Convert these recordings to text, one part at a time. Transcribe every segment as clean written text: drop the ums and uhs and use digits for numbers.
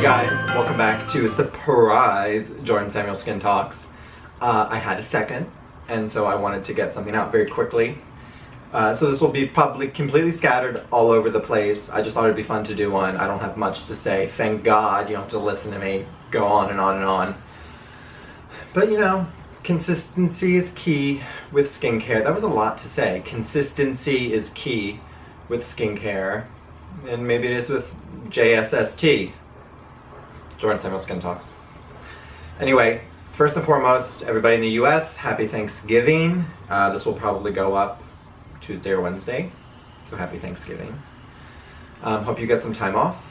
guys, welcome back to a surprise Jordan Samuel Skin Talks. I had a second, and so I wanted to get something out very quickly. So this will be probably completely scattered all over the place. I just thought it'd be fun to do one. I don't have much to say. Thank God you don't have to listen to me go on and on and on. But you know, consistency is key with skincare. That was a lot to say. Consistency is key with skincare. And maybe it is with JSST. Jordan Samuel Skin Talks. Anyway, first and foremost, everybody in the US, happy Thanksgiving. This will probably go up Tuesday or Wednesday, so happy Thanksgiving. Hope you get some time off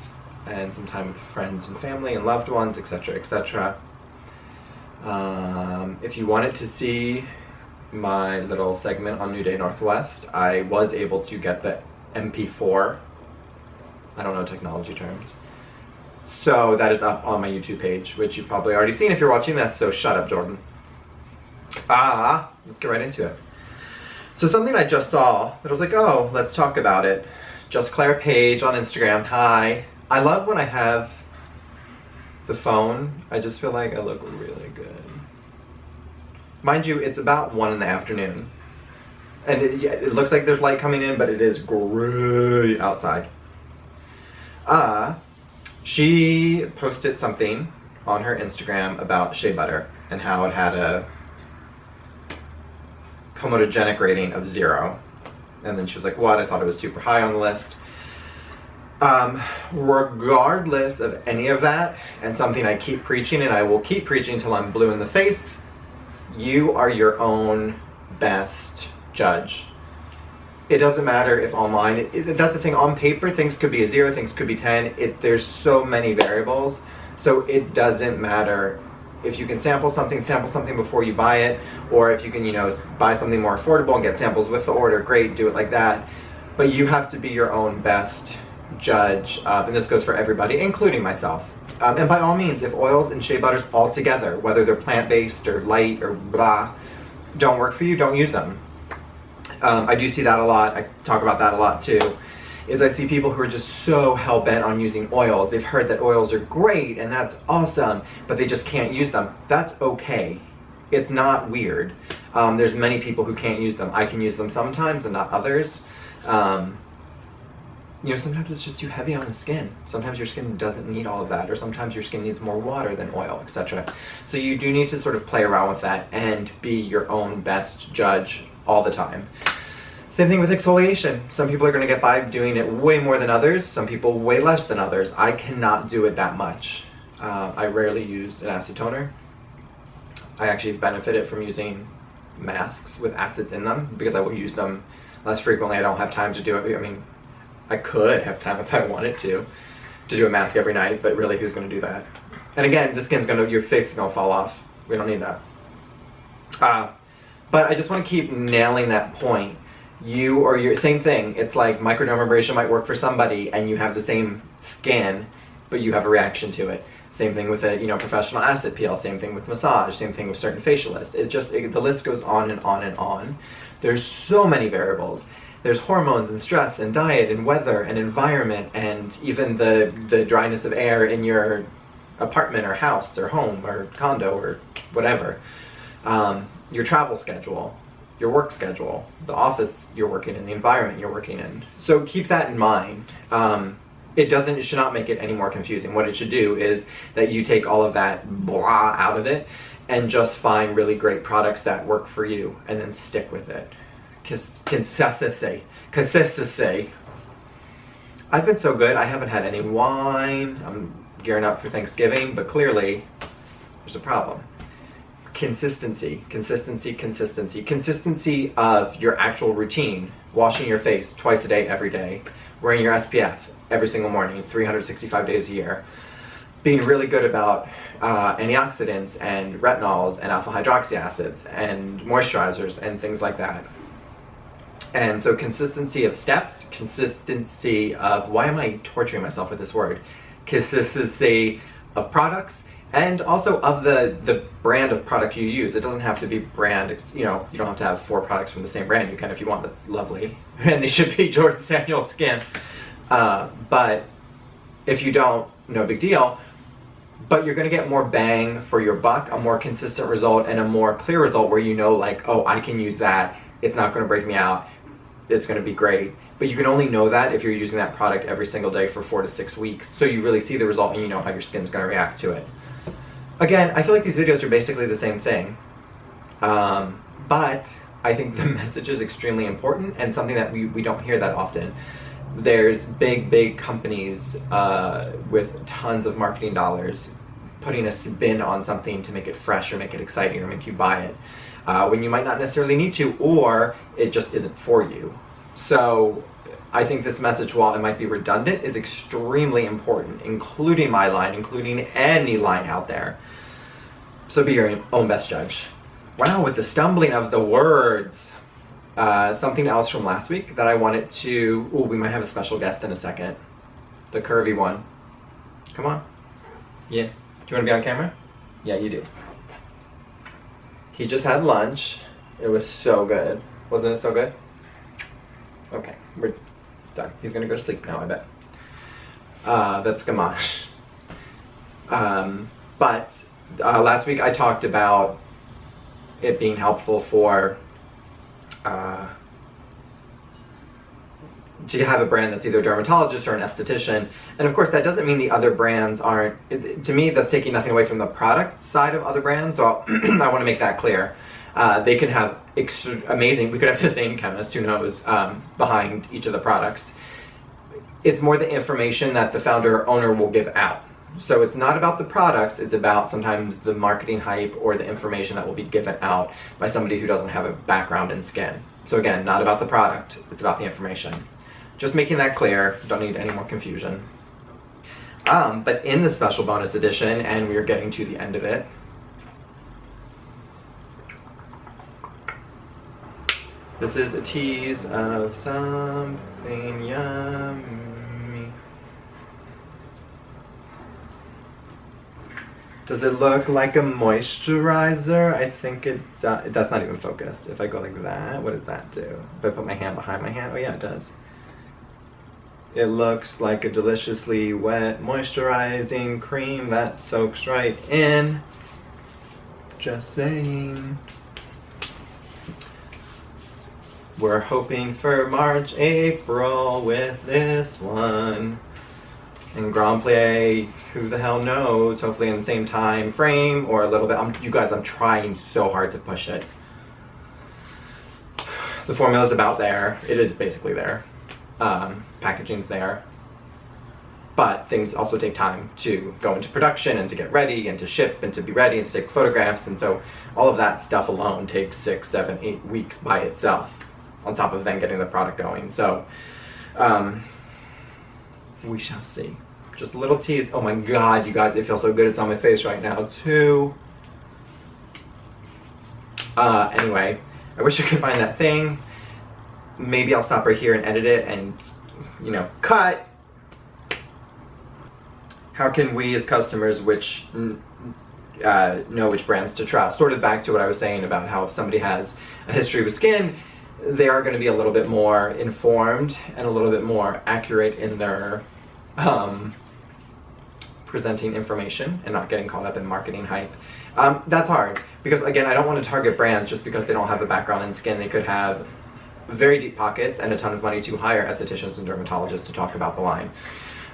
and some time with friends and family and loved ones, etc., etc. If you wanted to see my little segment on New Day Northwest, I was able to get the MP4. I don't know technology terms. So that is up on my YouTube page, which you've probably already seen if you're watching this, so shut up, Jordan. Let's get right into it. So something I just saw that I was like, oh, let's talk about it. Just Claire Page on Instagram, hi. I love when I have the phone. I just feel like I look really good. Mind you, it's about 1 in the afternoon. And it looks like there's light coming in, but it is gray outside. She posted something on her Instagram about shea butter and how it had a comedogenic rating of 0. And then she was like, what? I thought it was super high on the list. Regardless of any of that, and something I keep preaching, and I will keep preaching till I'm blue in the face, you are your own best judge. It doesn't matter if online, that's the thing, on paper things could be a 0, things could be 10, there's so many variables, so it doesn't matter. If you can sample something before you buy it, or if you can, you know, buy something more affordable and get samples with the order, great, do it like that. But you have to be your own best judge, and this goes for everybody, including myself. And by all means, if oils and shea butters all together, whether they're plant-based or light or blah, don't work for you, don't use them. I do see that a lot. I talk about that a lot too. Is I see people who are just so hell-bent on using oils. They've heard that oils are great and that's awesome, but they just can't use them. That's okay. It's not weird. There's many people who can't use them. I can use them sometimes and not others. You know, sometimes it's just too heavy on the skin. Sometimes your skin doesn't need all of that, or sometimes your skin needs more water than oil, etc. So you do need to sort of play around with that and be your own best judge all the time. Same thing with exfoliation. Some people are going to get by doing it way more than others, some people way less than others. I cannot do it that much. I rarely use an acid toner. I actually benefited from using masks with acids in them because I will use them less frequently. I don't have time to do it. I mean, I could have time if I wanted to do a mask every night, but really who's going to do that? And again, your face is going to fall off. We don't need that. But I just want to keep nailing that point. You or your same thing. It's like microdermabrasion might work for somebody and you have the same skin, but you have a reaction to it. Same thing with a professional acid peel, same thing with massage, same thing with certain facialists. The list goes on and on and on. There's so many variables. There's hormones and stress and diet and weather and environment and even the dryness of air in your apartment or house or home or condo or whatever. Your travel schedule, your work schedule, the office you're working in, the environment you're working in. So keep that in mind. It should not make it any more confusing. What it should do is that you take all of that blah out of it and just find really great products that work for you and then stick with it. Consistency. I've been so good, I haven't had any wine. I'm gearing up for Thanksgiving, but clearly there's a problem. Consistency of your actual routine. Washing your face twice a day, every day. Wearing your SPF every single morning, 365 days a year. Being really good about antioxidants and retinols and alpha hydroxy acids and moisturizers and things like that. And so consistency of steps, consistency of, why am I torturing myself with this word? Consistency of products, and also of the brand of product you use. It doesn't have to be brand, you don't have to have 4 products from the same brand. You can if you want, that's lovely. And they should be Jordan Samuel Skin. But if you don't, no big deal. but you're going to get more bang for your buck, a more consistent result, and a more clear result where you know, like, oh, I can use that. It's not going to break me out. It's going to be great. But you can only know that if you're using that product every single day for 4 to 6 weeks. So you really see the result and you know how your skin's going to react to it. Again, I feel like these videos are basically the same thing. But I think the message is extremely important and something that we don't hear that often. There's big companies with tons of marketing dollars putting a spin on something to make it fresh or make it exciting or make you buy it when you might not necessarily need to, or it just isn't for you. So I think this message, while it might be redundant, is extremely important, including my line, including any line out there. So be your own best judge. Wow, with the stumbling of the words. Something else from last week that I wanted to... Oh, we might have a special guest in a second. The curvy one. Come on. Yeah. Do you want to be on camera? Yeah, you do. He just had lunch. It was so good. Wasn't it so good? Okay, we're done. He's gonna go to sleep now, I bet. That's Gamache. But last week I talked about it being helpful for to have a brand that's either a dermatologist or an esthetician. And of course that doesn't mean the other brands aren't, to me that's taking nothing away from the product side of other brands, so I want to make that clear. They can have amazing, we could have the same chemist, who knows, behind each of the products. It's more the information that the founder or owner will give out. So it's not about the products, it's about sometimes the marketing hype or the information that will be given out by somebody who doesn't have a background in skin. So again, not about the product, it's about the information. Just making that clear, don't need any more confusion. But in the special bonus edition, and we're getting to the end of it, this is a tease of something yummy. Does it look like a moisturizer? I think it's, that's not even focused. If I go like that, what does that do? If I put my hand behind my hand, oh yeah, it does. It looks like a deliciously wet moisturizing cream that soaks right in. Just saying. We're hoping for March, April with this one. And Grand Plie, who the hell knows, hopefully in the same time frame or a little bit. You guys, I'm trying so hard to push it. The formula's about there. It is basically there. Packaging's there. But things also take time to go into production and to get ready and to ship and to be ready and to take photographs. And so all of that stuff alone takes 6, 7, 8 weeks by itself, on top of then getting the product going. So we shall see. Just a little tease. Oh my god, you guys, it feels so good. It's on my face right now too. Anyway, I wish I could find that thing. Maybe I'll stop right here and edit it and, you know, cut. How can we as customers know which brands to trust? Sort of back to what I was saying about how if somebody has a history with skin, they are going to be a little bit more informed and a little bit more accurate in their presenting information and not getting caught up in marketing hype. That's hard because, again, I don't want to target brands just because they don't have a background in skin. They could have very deep pockets and a ton of money to hire estheticians and dermatologists to talk about the line.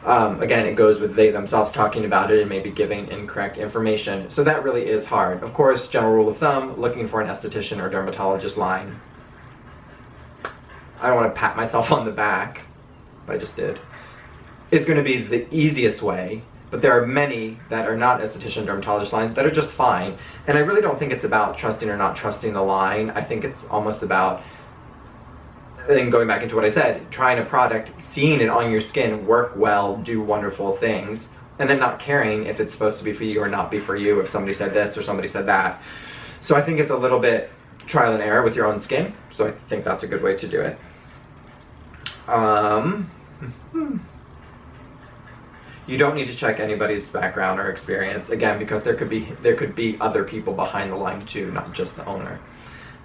Again, it goes with they themselves talking about it and maybe giving incorrect information. So that really is hard. Of course, general rule of thumb, looking for an esthetician or dermatologist line. I don't want to pat myself on the back, but I just did. It's going to be the easiest way, but there are many that are not esthetician dermatologist lines that are just fine. And I really don't think it's about trusting or not trusting the line. I think it's almost about, and going back into what I said, trying a product, seeing it on your skin work well, do wonderful things, and then not caring if it's supposed to be for you or not be for you, if somebody said this or somebody said that. So I think it's a little bit trial and error with your own skin, so I think that's a good way to do it. You don't need to check anybody's background or experience, again, because there could be other people behind the line too, not just the owner.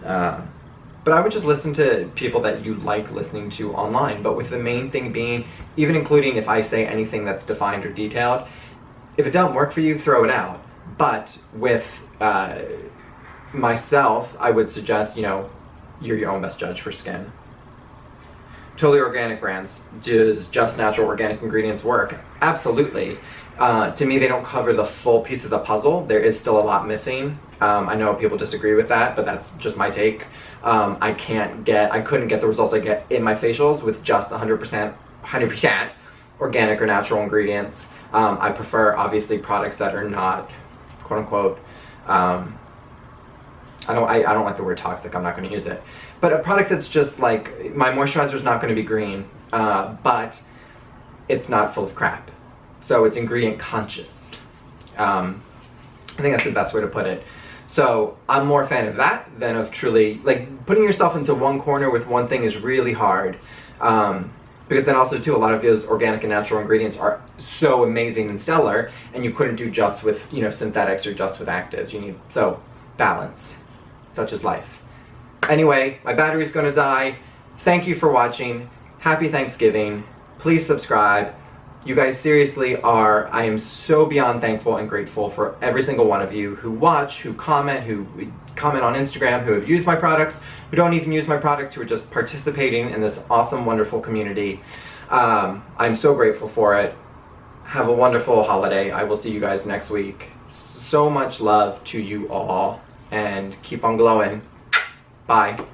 But I would just listen to people that you like listening to online, but with the main thing being, even including if I say anything that's defined or detailed, If it doesn't work for you, throw it out. But with myself, I would suggest, you're your own best judge for skin. Totally organic brands. Does just natural organic ingredients work? Absolutely. To me, they don't cover the full piece of the puzzle. There is still a lot missing. I know people disagree with that, but that's just my take. I couldn't get the results I get in my facials with just 100% organic or natural ingredients. I prefer, obviously, products that are not, quote unquote, I don't like the word toxic, I'm not going to use it. But a product that's just like, my moisturizer is not going to be green, but it's not full of crap. So it's ingredient conscious. I think that's the best way to put it. So I'm more a fan of that than of truly, like, putting yourself into one corner with one thing is really hard. Because then also too, a lot of those organic and natural ingredients are so amazing and stellar, and you couldn't do just with, synthetics or just with actives. You need, so, balanced. Such is life. Anyway, my battery's gonna die. Thank you for watching. Happy Thanksgiving. Please subscribe. You guys seriously are, I am so beyond thankful and grateful for every single one of you who watch, who comment on Instagram, who have used my products, who don't even use my products, who are just participating in this awesome, wonderful community. I'm so grateful for it. Have a wonderful holiday. I will see you guys next week. So much love to you all, and keep on glowing. Bye.